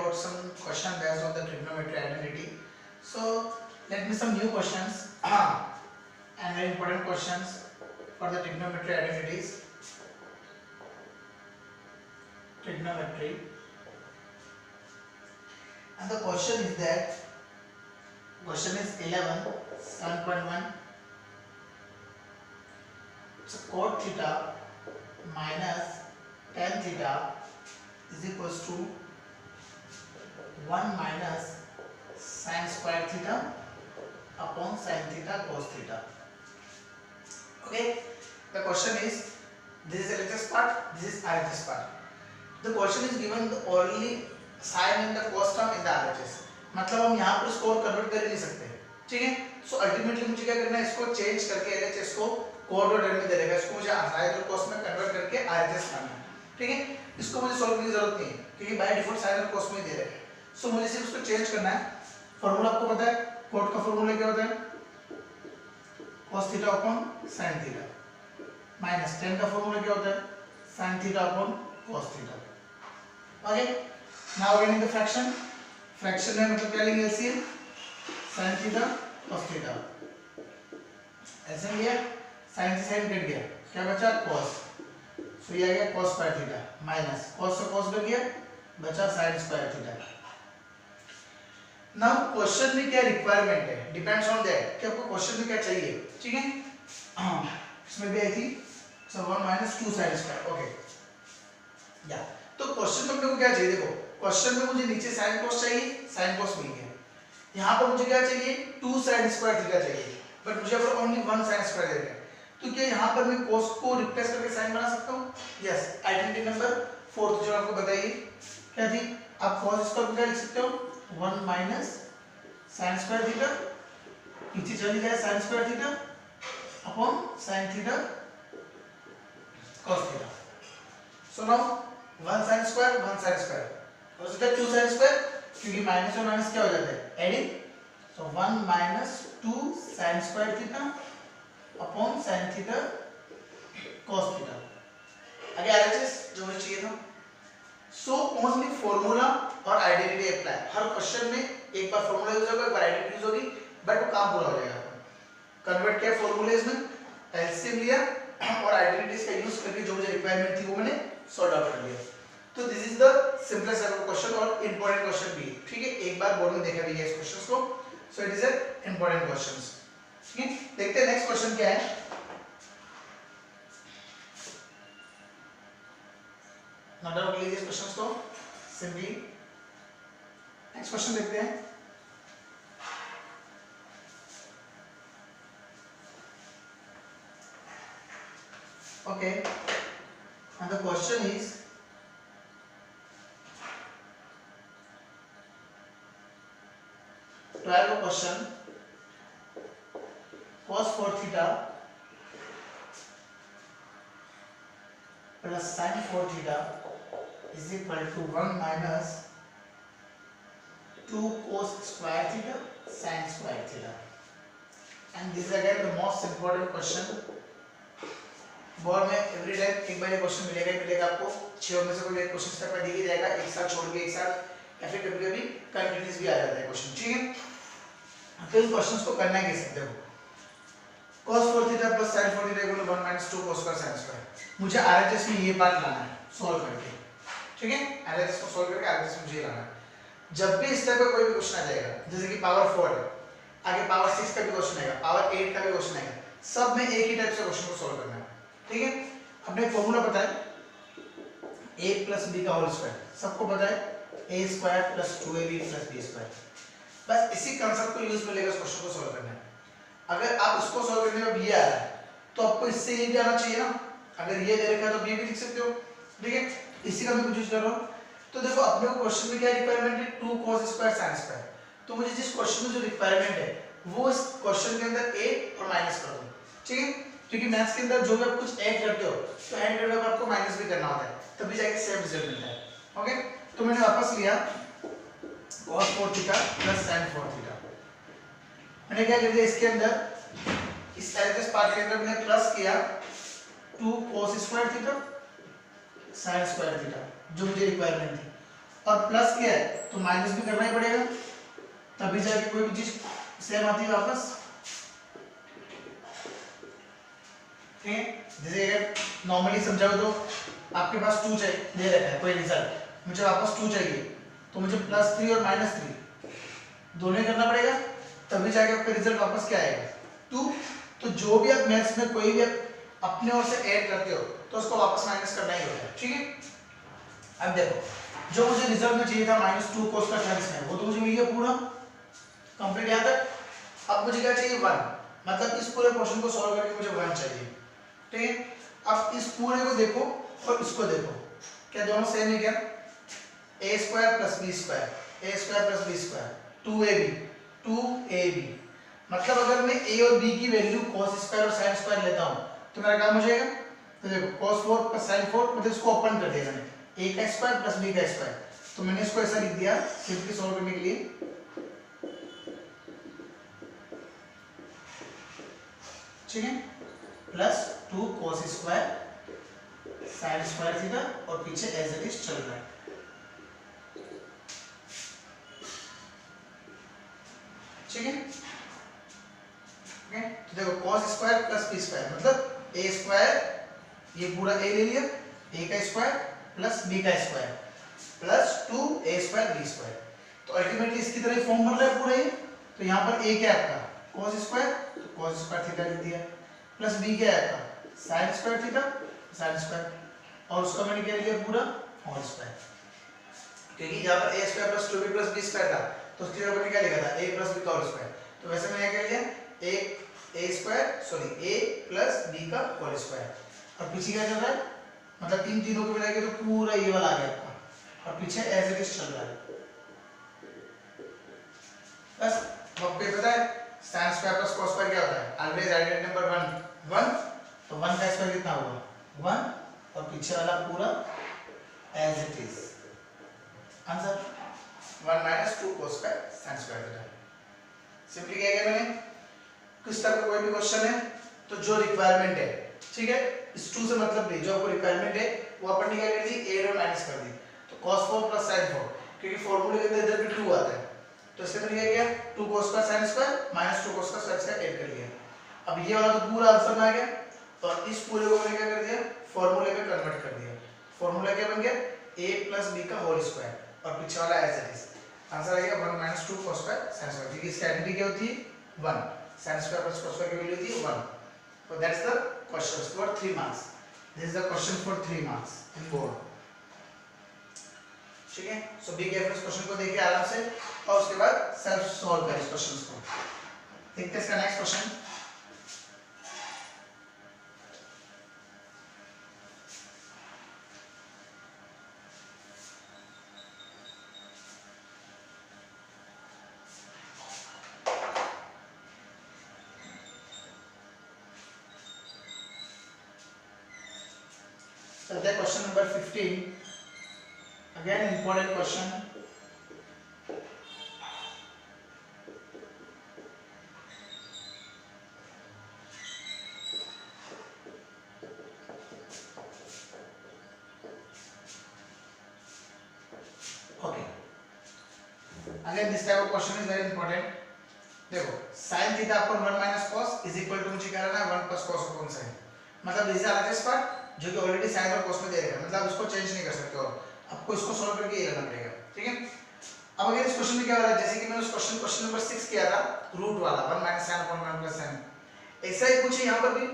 out some question based on the trigonometry identity. So let me some new questions and very important questions for the trigonometry identities. Trigonometry, and the question is that question is 11 7.1. So cot theta minus tan theta is equals to 1 minus sin square theta upon sin theta cos theta. Okay, the question is, this is LHS part, this is RHS part. The question is given the only sin and the cos term in the RHS. मतलब हम यहाँ पर इसको convert कर ही नहीं सकते, ठीक है. सो अल्टीमेटली मुझे क्या करना है, इसको चेंज करके LHS को कोड और टर्म में दे देगा. इसको मुझे sin और cos में कन्वर्ट करके RHS करना है, ठीक है. इसको मुझे सॉल्व करने की जरूरत नहीं है क्योंकि बाय डिफॉल्ट sin और cos में दे रहे हैं. सो मुझे सिर्फ इसको चेंज करना है. फॉर्मूला आपको पता है, कोड का फॉर्मूला क्या होता है, cos theta upon sin theta, minus tan का फॉर्मूला क्या होता है, sin theta upon cos theta. Okay, now getting the fraction. Fraction में मतलब क्या लेंगे, LCM sin theta cos theta. LCM लिया, sin से sin कट गया, क्या बचा cos. सो ये आ गया cos square theta minus cos से cos कट गया, बचा sin square theta. Now question में क्या रिक्वायरमेंट है, डिपेंड्स ऑन दैट कि आपको क्वेश्चन में क्या चाहिए, ठीक है. इसमें भी आई थी सो 1 माइनस 2 sin स्क्वायर. ओके या तो क्वेश्चन में अपने को क्या चाहिए, देखो क्वेश्चन में मुझे नीचे sin cos चाहिए, sin cos मिल गया. यहाँ पर मुझे क्या चाहिए, 2 sin स्क्वायर थीटा चाहिए, बट मुझे पर ओनली 1 sin स्क्वायर दे रहा है. तो क्या यहाँ पर मैं cos को रिप्लेस करके sin बना सकता हूँ. यस, आइडेंटिटी नंबर 4 जो आपको बताइए क्या थी. आप cos स्क्वायर को क्या लिख सकते हो, 1 माइनस sin स्क्वायर थीटा, नीचे चली जाए sin square theta upon sin theta cos theta. So now 1 sin square 1 sin square और सीधा 2 sin स्क्वायर, क्योंकि माइनस और माइनस क्या हो जाता है, एडिंग. सो 1 minus 2 sin square theta upon sin theta cos theta. आगे RHS जो मुझे चाहिए था. सो ओनली फॉर्मूला और आइडेंटिटी अप्लाई. हर क्वेश्चन में एक बार फॉर्मूला यूज होगा, एक बार आइडेंटिटी यूज होगी, बट वो काम पूरा हो जाएगा. कन्वर्ट किया फॉर्मूलेज में, एलसीएम लिया और आइडेंटिटीज का यूज करके जो मुझे रिक्वायरमेंट थी वो मैंने सॉर्ट आउट कर लिया. तो this is the simplest type of question और इंपॉर्टेंट क्वेश्चन भी, ठीक है. एक बार बोर्ड में देखा भी है इस क्वेश्चंस को. So it is a important questions, ठीक है. देखते हैं नेक्स्ट क्वेश्चन क्या है. नोट डाउन कर लीजिए क्वेश्चंस को सिंपली. नेक्स्ट क्वेश्चन देखते हैं. Okay, and the question is, to have a question, cos 4 theta plus sin 4 theta is equal to 1 minus 2 cos square theta sin square theta. And this is again the most important question. Board में every time एक बार ये question मिलेगा ही मिलेगा आपको. 6 में से कोई एक क्वेश्चन स्टेप में दिया जाएगा, एक साथ छोड़ के एक साथ, या फिर कभी-कभी कंटीन्यूअस भी आ जाता है क्वेश्चन, ठीक है. तो इन क्वेश्चंस को करना कैसे, देखो cos 4 theta plus sin 4 theta equal to 1 minus 2 cos square sin square. मुझे RHS में ये पार्ट लाना है सॉल्व करके, ठीक है. RHS को सॉल्व करके RHS में मुझे लाना है. जब भी इस टाइप का कोई भी क्वेश्चन आ जाएगा, जैसे कि पावर 4 है, आगे पावर 6 का भी क्वेश्चन आएगा, पावर 8 का भी क्वेश्चन आएगा, सब में एक ही टाइप से क्वेश्चन को सॉल्व करना है, ठीक है. अपने फॉर्मूला पता है a प्लस b का होल स्क्वायर, सबको पता है a square plus 2ab plus b square. बस इसी कांसेप्ट को यूज में लेकर इस क्वेश्चन को सॉल्व करना है. अगर आप इसको सॉल्व करने में b आ रहा है तो आपको इससे ये भी आना चाहिए ना. अगर ये दे रखा है तो b भी लिख सकते हो, ठीक है. इसी का मैं कुछ यूज कर रहा हूं. तो देखो अपने को क्वेश्चन में क्या रिक्वायरमेंट है, 2 cos स्क्वायर sin स्क्वायर. तो मुझे जिस क्वेश्चन में जो रिक्वायरमेंट है वो इस क्वेश्चन के अंदर a और माइनस कर दो, ठीक है. क्योंकि मैथ्स के अंदर जो भी आप कुछ ऐड करते हो तो ऐड करने पर आपको माइनस भी करना होता है, तभी जाके सेम रिजल्ट मिलता है. ओके, तो मैंने वापस लिया cos 4 theta plus sin 4 theta. मैंने क्या कर दिया, इसके अंदर इस LHS पार्ट के अंदर मैंने प्लस किया 2 cos square theta sin square theta जो मुझे रिक्वायरमेंट थी, और प्लस क्या है तो माइनस भी करना ही पड़ेगा, तभी जाके कोई भी चीज सेम आती है वापस। ठीक है, जैसे अगर नॉर्मली समझाओ तो आपके पास 2 चाहिए दे रखा है कोई रिजल्ट, मुझे वापस 2 चाहिए तो मुझे +3 और -3 दोनों ही करना पड़ेगा, तभी जाके आपका रिजल्ट वापस क्या आएगा 2। तो जो भी आप मैथ्स में कोई भी आप अपने ओर से ऐड करते हो तो उसको वापस माइनस करना ही होता है। ठीक है, अब देखो जो मुझे रिजल्ट में चाहिए था -2 cos का 40 वो तो मुझे मिल गया पूरा कंप्लीट यहाँ तक। अब मुझे क्या चाहिए 1, मतलब इस पूरे क्वेश्चन को सॉल्व करके मुझे 1 चाहिए। ठीक है, अब इस पूरे को देखो और इसको देखो, क्या दोनों सेम है क्या, a² + b², a² + b², 2ab मतलब अगर मैं a और b की वैल्यू cos² और sin² लेता हूं तो मेरा काम हो जाएगा। तो देखो cos4 + sin4 मतलब इसको ओपन कर दिया मैंने, a² + b², तो मैंने इसको ऐसा लिख दिया सिंपली सॉल्व करने के लिए। ठीक है, +2 cos² sin² थीटा और पीछे एज इट इज चल रहा है। ठीक है, तो देखो cos² + b² मतलब a² ये पूरा a ले लिया, a² + b² +2a² b², तो अल्टीमेटली इसकी तरह फॉर्म बन रहा है पूरा ये। तो यहाँ पर a क्या है आपका cos², तो cos² थीटा लिख दिया, प्लस b क्या है आपका sin² थीटा sin², और उसका मैंने क्या लिया पूरा होल स्क्वायर, क्योंकि यहाँ पर a² + 2b + b² था तो उसकी जगह मैंने क्या लिखा था a + b का होल स्क्वायर, तो वैसे मैंने क्या लिया a + b का होल स्क्वायर, और पीछे क्या चल रहा है मतलब इन तीनों को मिलाके तो पूरा ये वाला आ गया आपका, और पीछे एज इट इज चल रहा है। बस आपको पता है sin² + cos² क्या होता है, ऑलवेज आइडेंटिटी नंबर 1 तो 1 का स्क्वायर कितना होगा 1 और पीछे वाला पूरा as it is, answer 1 - 2 cos² sin² theta. Simply क्या किया मैंने, किस तरह का कोई भी क्वेश्चन है तो जो रिक्वायरमेंट है, ठीक है, इस 2 से मतलब नहीं, जो आपको रिक्वायरमेंट है वो अपन ने क्या कर दी a और माइनस कर दी, तो cos4 + sin4 क्योंकि फॉर्मूले के अंदर इधर भी 2 आता है तो इसके अंदर क्या किया 2 cos² sin² - 2 cos² sin² add कर लिया। अब ये वाला तो पूरा आंसर में आ गया, और इस पूरे को मैंने क्या कर दिया फॉर्मूले में कन्वर्ट कर दिया। फॉर्मूला क्या बन गया a + b का होल स्क्वायर और पीछे वाला एज इट इज, आंसर आ गया 1 - 2 cos² sin², क्योंकि इसकी आइडेंटिटी क्या होती है 1, sin² + cos² की वैल्यू होती है 1। So that's the questions for 3 marks. This is the question for 3 marks in board. ठीक है, so big reference क्वेश्चन को देखिए आराम से और उसके बाद सेल्फ सॉल्व करें इस क्वेश्चंस को। देखते हैं इसका नेक्स्ट क्वेश्चन। चलते हैं question number 15, again important question. Again this type of question is very important. देखो sin थीटा अपन 1 - cos = मुझे क्या रहना है 1 + cos अपॉन sin, मतलब दिस इज दिस पार्ट जो कि ऑलरेडी sin और cos में दे रखा है, मतलब उसको चेंज नहीं कर सकते हो, आपको इसको सॉल्व करके ये करना पड़ेगा। ठीक है, अब अगर इस क्वेश्चन में क्या हो रहा है, जैसे कि मैंने उस क्वेश्चन नंबर 6 किया था रूट वाला 1 - sin अपॉन 1 + sin, ऐसा ही कुछ यहाँ पर भी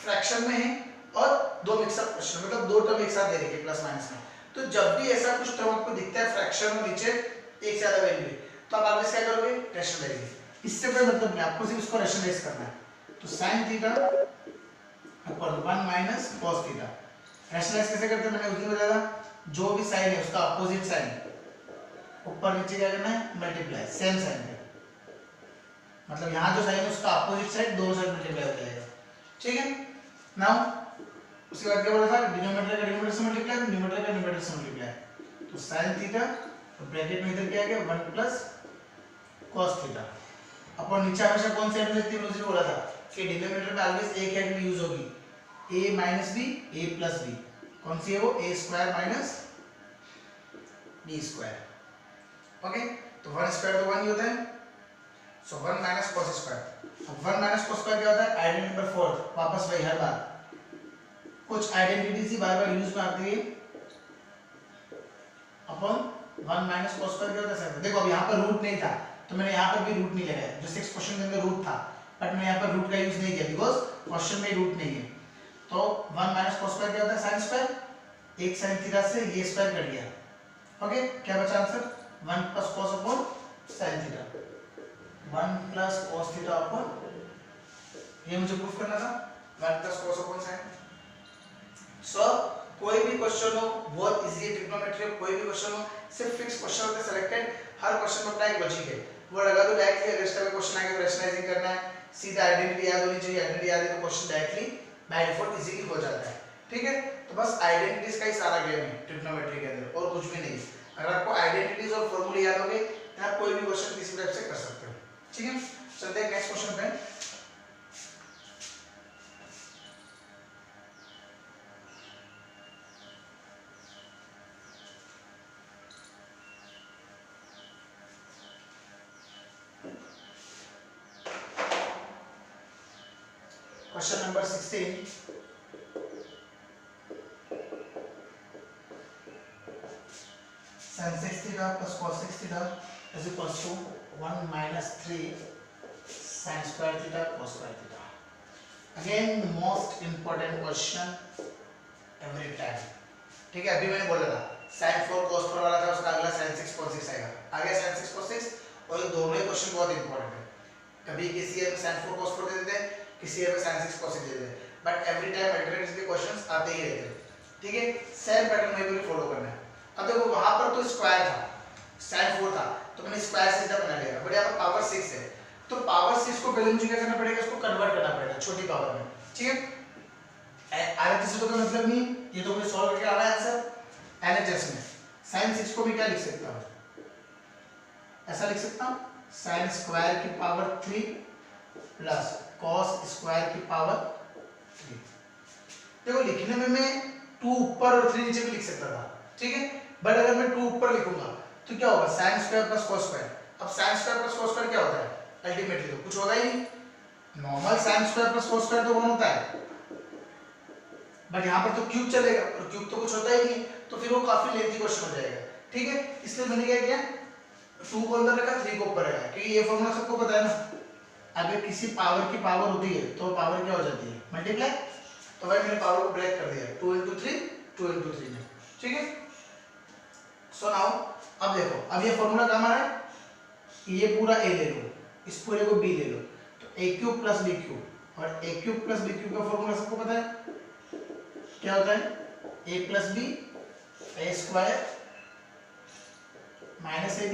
फ्रैक्शन में है और दो मिक्सअप क्वेश्चन, मतलब दो टर्म एक साथ दे रखे प्लस माइनस में, तो जब भी ऐसा कुछ टर्म आपको दिखता है फ्रैक्शन और नीचे एक से ज्यादा वैल्यू तो आप आगे क्या करोगे रैशनलाइज, इससे कोई मतलब नहीं, आपको सिर्फ इसको रैशनलाइज करना है। तो sin थीटा ऊपर 1 - cos थीटा, रैशनलाइज कैसे करते हैं मैंने उस दिन बताया था, जो भी साइन है उसका अपोजिट साइन ऊपर नीचे क्या करना है मल्टीप्लाई सेम साइन है, मतलब यहाँ जो साइन है उसका अपोजिट साइड दोनों साइड मल्टीप्लाई हो जाएगा। ठीक है, नाउ उसके बाद क्या बोला था डिनोमिनेटर का डिनोमिनेटर से मल्टीप्लाई, न्यूमरेटर का न्यूमरेटर से मल्टीप्लाई, तो sin थीटा तो ब्रैकेट में इधर क्या आ गया 1 + cos थीटा अपन नीचे हमेशा कौन सी एडजस्टिव थी मुझे बोला था कि डिनोमिनेटर में ऑलवेज एक एड यूज होगी a - b a + b, कौन सी है वो a² - बी स्क्वायर। ओके, तो 1 स्क्वायर तो 1 ही होता है, सो 1 माइनस कॉस स्क्वायर। अब 1 माइनस कॉस स्क्वायर क्या होता है? आइडेंटिटी नंबर 4, वापस वही हर बार कुछ आइडेंटिटीज ही बार बार यूज में आती है। अपन 1 माइनस कॉस स्क्वायर क्या होता है सर? देखो अब यहाँ पर रूट नहीं था तो मैंने यहाँ पर भी रूट नहीं लगाया, जो 6 क्वेश्चन के अंदर रूट था, बट मैंने यहाँ पर रूट का यूज नहीं किया बिकॉज क्वेश्चन में रूट नहीं है। तो 1 माइनस कॉस स्क्वायर क्या होता है? साइन स्क्वायर, एक साइन थीटा से ये स्क्वायर कट गया। ओके, क्या बचा answer? 1 plus cos upon sine theta, 1 plus cos theta upon, ये मुझे प्रूफ करना था, 1 प्लस कॉस अपॉन साइन। सो कोई भी क्वेश्चन हो, बहुत इजी है, ट्रिग्नोमेट्री हो, कोई भी क्वेश्चन हो, सिर्फ फिक्स क्वेश्चन होते हैं सिलेक्टेड, हर क्वेश्चन में अपना एक लॉजिक है, वो लगा दो डायरेक्टली। अगर इस टाइप का क्वेश्चन आएगा तो रैशनलाइजिंग करना है, सीधा आइडेंटिटी याद होनी चाहिए, आइडेंटिटी याद है तो question directly by default easily हो जाता है। ठीक है, तो बस आइडेंटिटीज का ही सारा गेम है ट्रिग्नोमेट्री के अंदर, और कुछ भी नहीं। अगर आपको आइडेंटिटीज और फॉर्मूले याद होंगे तो आप कोई भी क्वेश्चन किसी टाइप से कर सकते हो। ठीक है, चलते हैं नेक्स्ट क्वेश्चन पे। Question number 16, sin 6 theta plus cos 6 theta is equals to 1 minus 3 sin square theta cos square theta. Again most important question every time. ठीक है, अभी मैंने बोला था sin 4 cos 4 वाला था, उसका अगला sin 6 cos 6 आएगा, आगे sin 6 cos 6, और ये दोनों ही क्वेश्चन बहुत इंपॉर्टेंट है। कभी किसी ईयर में sin 4 cos 4 दे देते हैं, किसी ईयर में sin 6 cos 6 दे देते हैं, बट एवरी टाइम अल्टरनेटिव्स के क्वेश्चंस आते ही रहते हैं। ठीक है, सेम पैटर्न में भी फॉलो करना है। अब देखो वहां पर तो स्क्वायर था, sin 4 था, तो मैंने स्क्वायर सीधा बना लिया, बट यहाँ पर पावर 6 है, तो पावर 6 को पहले मुझे क्या करना पड़ेगा? इसको कन्वर्ट करना पड़ेगा छोटी पावर में। ठीक है, एलएचएस तो कोई मतलब नहीं, ये तो मुझे सॉल्व करके आना है आंसर। एलएचएस में sin 6 को भी क्या लिख सकता हूँ? ऐसा लिख सकता हूँ, sin स्क्वायर की पावर 3 प्लस cos स्क्वायर की पावर 3। देखो लिखने में मैं 2 ऊपर और 3 नीचे भी लिख सकता था, ठीक है, बट अगर मैं 2 ऊपर लिखूंगा तो क्या होगा? sin square plus cos square. अब sin square plus cos square क्या होता है? अल्टीमेटली तो कुछ होगा ही नहीं, normal sin square plus cos square तो 1 होता है, बट यहाँ पर तो क्यूब चलेगा, और क्यूब तो कुछ होता ही नहीं, तो फिर वो काफी लेंथी क्वेश्चन हो जाएगा। ठीक है, इसलिए मैंने क्या किया, 2 को अंदर रखा, 3 को ऊपर रखा, क्योंकि ये फॉर्मूला सबको पता है ना, अगर किसी पावर की पावर होती है तो पावर क्या हो जाती है? मल्टीप्लाई। तो भाई मैंने पावर को ब्रेक कर दिया, 2 into 3 2 into 3 में। ठीक है, सो नाउ अब देखो, अब ये फॉर्मूला काम आ रहा है, ये पूरा a ले लो, इस पूरे को b ले लो, तो a cube plus b cube, और a cube plus b cube का फॉर्मूला सबको पता है क्या होता है? a plus b a square minus ab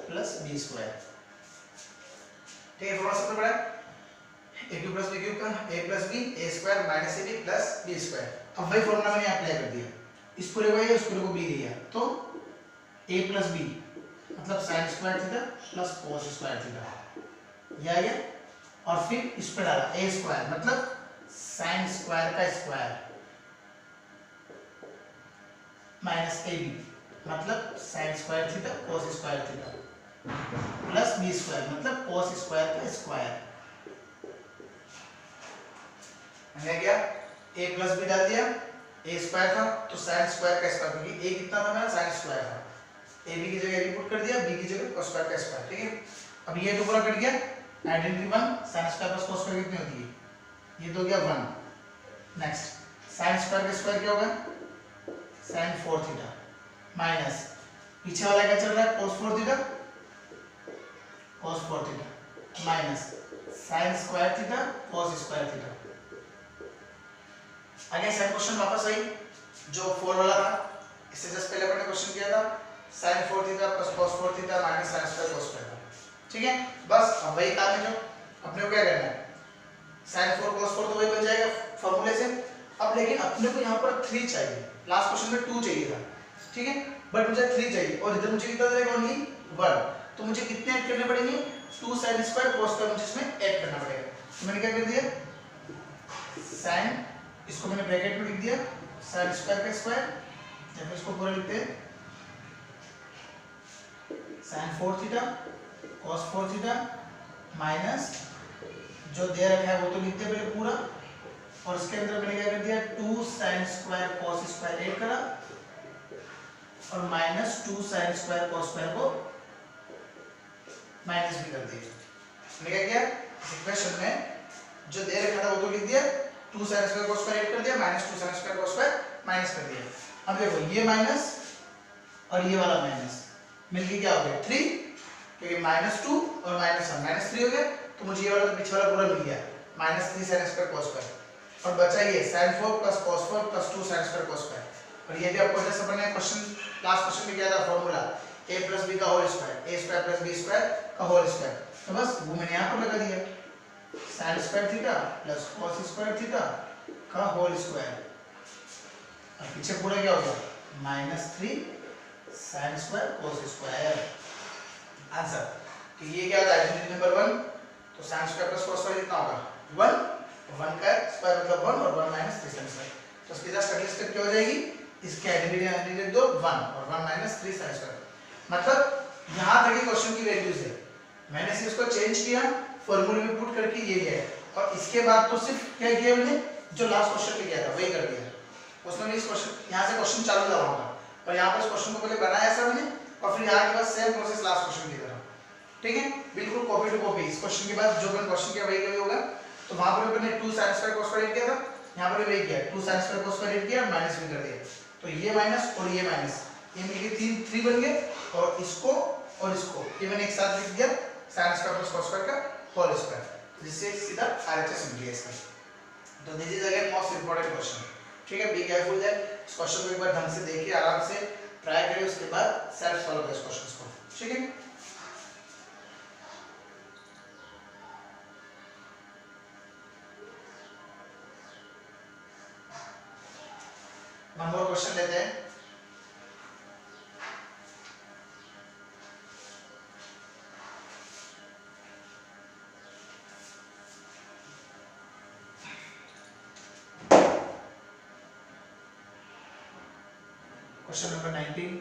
plus b square. ठीक है, फॉर्मूला सबसे बड़ा a cube plus b cube का a plus b a square minus ab plus b square. अब वही फॉर्मूला मैंने अप्लाई कर दिया, इस पूरे को a, इस पूरे को b दिया, तो a प्लस b मतलब sin square theta plus cos square theta, ये आ गया, और फिर इस पे डाला a स्क्वायर मतलब sin स्क्वायर का स्क्वायर माइनस ab मतलब sin square theta cos square theta plus b square मतलब cos स्क्वायर का स्क्वायर। मैंने क्या a प्लस b डाल दिया, a स्क्वायर था तो sin स्क्वायर का स्क्वायर, क्योंकि a कितना था मेरा? sin स्क्वायर था, a b की जगह a पुट कर दिया, b की जगह cos स्क्वायर का स्क्वायर। ठीक है, अब ये तो पूरा कट गया, identity 1 sin square plus cos square कितनी होती है? ये तो हो गया 1। नेक्स्ट sin स्क्वायर का स्क्वायर क्या होगा? sin 4 थीटा माइनस पीछे वाला क्या चल रहा है? cos 4 theta, cos 4 theta minus sin square theta cos square theta. आगे सेम क्वेश्चन वापस आई, जो 4 वाला था, इससे जस्ट पहले अपने क्वेश्चन किया था sin 4 theta plus cos 4 theta minus sin square cos square. ठीक है, बस अब वही काम है, जो अपने को क्या करना है, sin 4 cos 4 तो वही बन जाएगा फॉर्मूले से। अब लेकिन अपने को यहाँ पर 3 चाहिए, लास्ट क्वेश्चन में 2 चाहिए था, ठीक है, बट मुझे 3 चाहिए, और इधर मुझे कितना देगा? ओनली 1। तो मुझे कितने ऐड करने पड़ेंगे? 2 sin स्क्वायर cos स्क्वायर मुझे इसमें ऐड करना पड़ेगा। तो मैंने क्या कर दिया, sin, इसको मैंने ब्रैकेट में लिख दिया sin स्क्वायर का स्क्वायर, या फिर इसको पूरा लिखते हैं sin 4 theta cos 4 theta minus जो दे रखा है वो तो लिखते पहले पूरा, और उसके अंदर मैंने क्या कर दिया 2 sin square cos square add करा और minus 2 sin square cos square को माइनस भी कर दिया। मैंने क्या किया इस इक्वेशन में जो दे रखा था वो तो लिख दिया, 2 sin square cos square add कर दिया, minus 2 sin square cos square minus कर दिया। अब देखो ये माइनस और ये वाला माइनस मिलके क्या हो गया 3, क्योंकि -2 और -1 -3 हो गया, तो मुझे ये वाला तो पीछे वाला पूरा मिल गया -3 sin स्क्वायर cos स्क्वायर, और बचा ये sin 4 plus cos 4 plus 2 sin square cos square. और ये भी आपको जैसे अपन ने क्वेश्चन लास्ट क्वेश्चन में किया था फॉर्मूला a plus b का whole square, a square plus b square का होल स्क्वायर, तो बस वो मैंने यहाँ पर लगा दिया sin square theta plus cos square theta का होल स्क्वायर, और पीछे पूरा क्या हो गया -3 sin square cos square. Answer तो ये क्या होता है आइडेंटिटी नंबर 1, तो sin square plus cos square कितना होगा 1, 1 का स्क्वायर मतलब 1 और 1 - 3 sin स्क्वायर, तो इसकी जस्ट अगली स्टेप क्या हो जाएगी, इसके आइडेंटिटी लिख दो 1 और 1 - 3 sin स्क्वायर। मतलब यहां तक ही क्वेश्चन की वैल्यूज है, मैंने सिर्फ इसको चेंज किया फार्मूले में पुट करके ये लिया है, और इसके बाद तो सिर्फ क्या किया मैंने जो लास्ट क्वेश्चन में किया था वही कर दिया। उसमें इस क्वेश्चन यहां से क्वेश्चन चालू था वहां का, और यहां पर इस क्वेश्चन को पहले बनाया ऐसा मैंने, और फिर यहां के बाद सेम प्रोसेस लास्ट क्वेश्चन की तरह, ठीक है बिल्कुल कॉपी टू कॉपी। इस क्वेश्चन के बाद जो मैंने क्वेश्चन किया वही होगा, तो वहां पर मैंने 2 sin स्क्वायर cos स्क्वायर किया था, यहां पर वही किया 2 sin स्क्वायर cos स्क्वायर किया, माइनस भी कर दिया, तो ये माइनस और ये माइनस ये मिलके 3 बन गए, और इसको ये मैंने एक साथ लिख दिया sin square plus cos square का होल स्क्वायर, जिससे सीधा RHS मिल गया इसका। तो this is again most important question, ठीक है, बी केयरफुल दैट इस क्वेश्चन को एक बार ढंग से देखिए, आराम से ट्राई करिए, उसके बाद सेल्फ सॉल्व करिए इस क्वेश्चंस को, ठीक है। नंबर क्वेश्चन लेते हैं। Question number 19,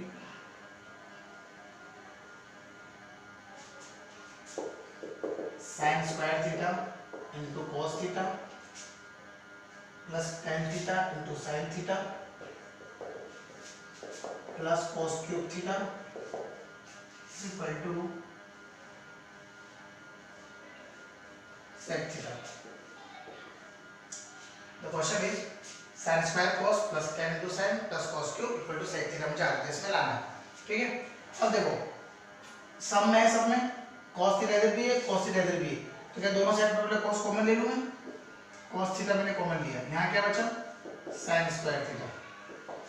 sin square theta into cos theta plus tan theta into sin theta plus cos cube theta is equal to sec theta. The question is sin square cos plus tan into sin plus cos cube equal to sec theta मुझे आगे इसमें लाना है, ठीक है। अब देखो सम में है, सब में cos थीटा इधर भी है cos थीटा इधर भी है, तो क्या दोनों साइड पर cos कॉमन ले लूं मैं, cos थीटा मैंने कॉमन लिया, यहाँ क्या बचा sin स्क्वायर थीटा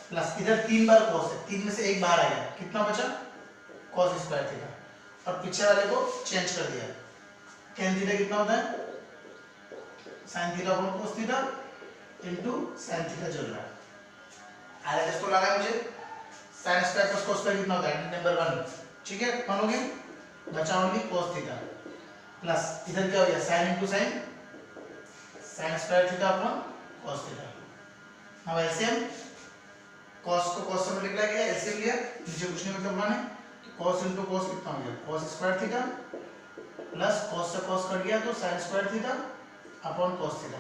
प्लस इधर 3 बार cos है, 3 में से एक बाहर आया, कितना बचा cos स्क्वायर थीटा, और पीछे वाले को चेंज कर दिया, tan थीटा कितना होता है sin theta upon cos theta into sin theta चल रहा है, RHS को लाना है मुझे, sin square plus cos square कितना होता है नंबर 1, ठीक है, कौन हो गया बचा ओनली cos थीटा प्लस इधर क्या हो गया sin into sin square theta upon cos theta. अब एलसीएम cos को cos से मल्टीप्लाई किया, एलसीएम लिया, नीचे कुछ नहीं मतलब माने, तो cos इनटू cos कितना हो गया cos square theta plus cos से cos कट गया तो sin square theta upon cos theta,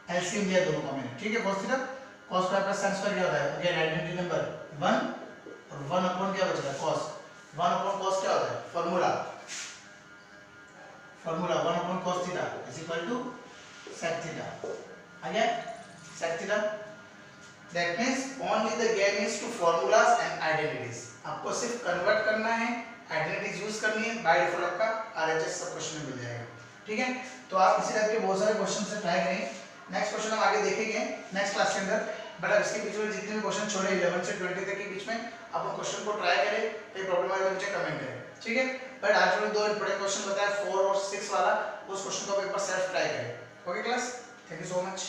LCM लिया दोनों का मैंने, ठीक है। cos theta cos square plus sin square क्या होता है अगेन आइडेंटिटी नंबर 1, और 1 अपॉन क्या बचेगा cos, 1 अपॉन cos क्या होता है formula 1 upon cos theta is equal to sec theta, आ गया sec theta. That means only the game is to formulas and identities, आपको सिर्फ कन्वर्ट करना है, आइडेंटिटीज यूज करनी है, बाय डिफॉल्ट आपका RHS सब क्वेश्चन में मिल जाएगा, ठीक है। तो आप इसी टाइप के बहुत सारे क्वेश्चन से ट्राई करेंगे, नेक्स्ट क्वेश्चन हम आगे देखेंगे नेक्स्ट क्लास के अंदर, बट अब इसके बीच में जितने भी क्वेश्चन छोड़े 11 से 20 तक के बीच में आप उन क्वेश्चन को ट्राई करें, कोई प्रॉब्लम आए तो मुझे कमेंट करें, ठीक है। बट आज मैंने 2 इंपॉर्टेंट क्वेश्चन बताया 4 और 6 वाला, उस क्वेश्चन को आप एक बार सेल्फ ट्राई करें, okay class, thank you so much.